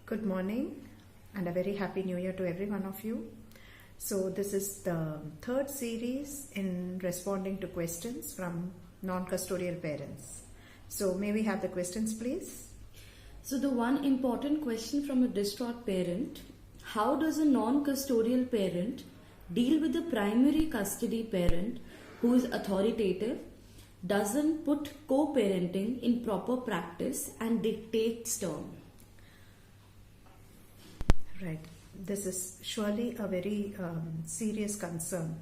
Good morning and a very happy new year to every one of you. So this is the third series in responding to questions from non-custodial parents. So may we have the questions please? So the one important question from a distraught parent: how does a non-custodial parent deal with the primary custody parent who is authoritative, doesn't put co-parenting in proper practice and dictates term? Right. This is surely a very serious concern.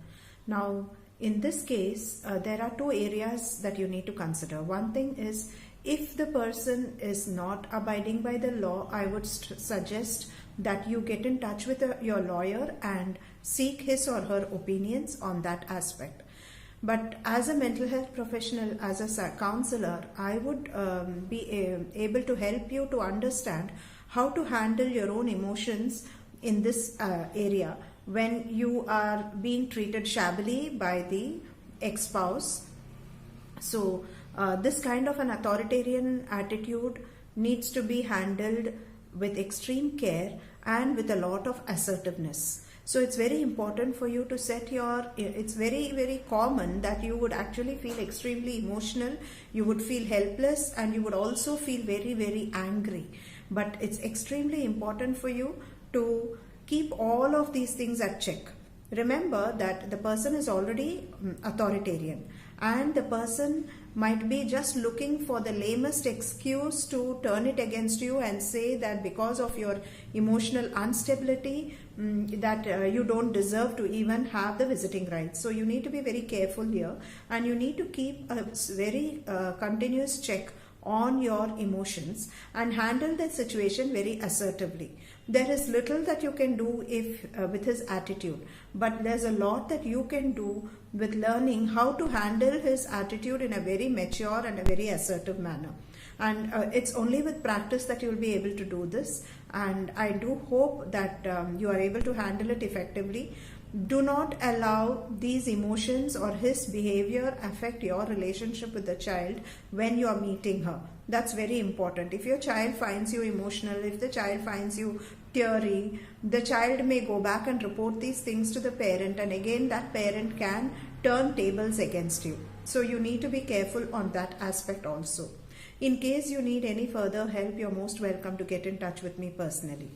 Now, in this case, there are two areas that you need to consider. One thing is, if the person is not abiding by the law, I would suggest that you get in touch with your lawyer and seek his or her opinions on that aspect. But as a mental health professional, as a counselor, I would be able to help you to understand how to handle your own emotions in this area when you are being treated shabbily by the ex-spouse. So this kind of an authoritarian attitude needs to be handled with extreme care and with a lot of assertiveness. So it's very important for you to set it's very common that you would actually feel extremely emotional, you would feel helpless, and you would also feel very angry. But it's extremely important for you to keep all of these things at check. Remember that the person is already authoritarian and the person might be just looking for the lamest excuse to turn it against you and say that because of your emotional instability that you don't deserve to even have the visiting rights. So you need to be very careful here, and you need to keep a very continuous check on your emotions and handle the situation very assertively. There is little that you can do with his attitude, but there's a lot that you can do with learning how to handle his attitude in a very mature and a very assertive manner. And it's only with practice that you will be able to do this, and I do hope that you are able to handle it effectively. Do not allow these emotions or his behavior affect your relationship with the child when you are meeting her. That's very important. If your child finds you emotional, if the child finds you teary, the child may go back and report these things to the parent, and again that parent can turn tables against you. So you need to be careful on that aspect also. In case you need any further help, you're most welcome to get in touch with me personally.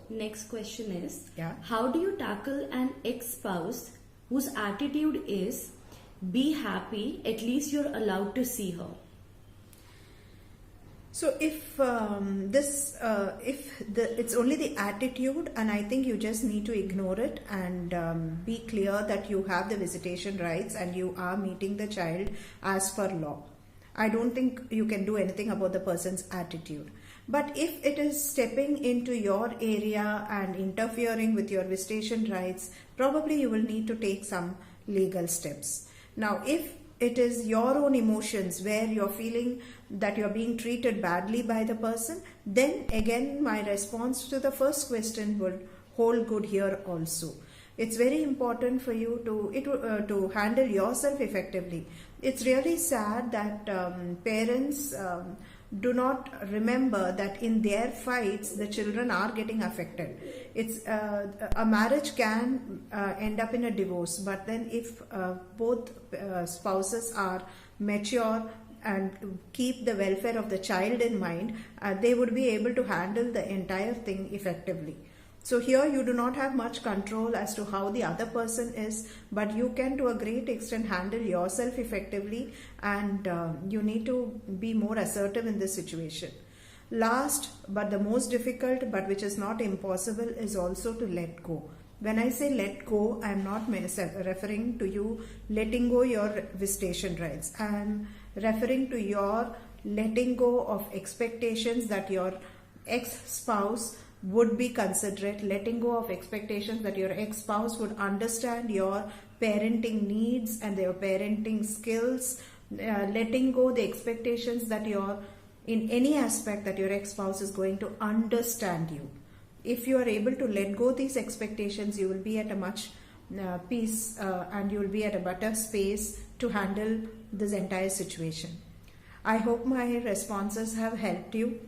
Next question is, yeah, how do you tackle an ex-spouse whose attitude is, be happy, at least you're allowed to see her? So if it's only the attitude, and I think you just need to ignore it and be clear that you have the visitation rights and you are meeting the child as per law. I don't think you can do anything about the person's attitude. But if it is stepping into your area and interfering with your visitation rights, probably you will need to take some legal steps. Now, if it is your own emotions where you're feeling that you're being treated badly by the person, then again my response to the first question would hold good here also. It's very important for you to handle yourself effectively. It's really sad that parents do not remember that in their fights the children are getting affected. It's a marriage can end up in a divorce, but then if both spouses are mature and keep the welfare of the child in mind, they would be able to handle the entire thing effectively. So here you do not have much control as to how the other person is, but you can to a great extent handle yourself effectively, and you need to be more assertive in this situation. Last but the most difficult, but which is not impossible, is also to let go. When I say let go, I am not referring to you letting go your visitation rights. I am referring to your letting go of expectations that your ex-spouse would be considerate, letting go of expectations that your ex-spouse would understand your parenting needs and their parenting skills, letting go the expectations that in any aspect that your ex-spouse is going to understand you. If you are able to let go these expectations, you will be at a much peace and you will be at a better space to handle this entire situation. I hope my responses have helped you.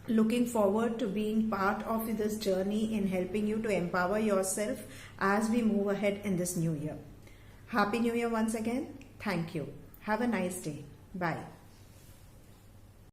looking forward to being part of this journey in helping you to empower yourself as we move ahead in this new year. Happy New Year once again. Thank you. Have a nice day. Bye.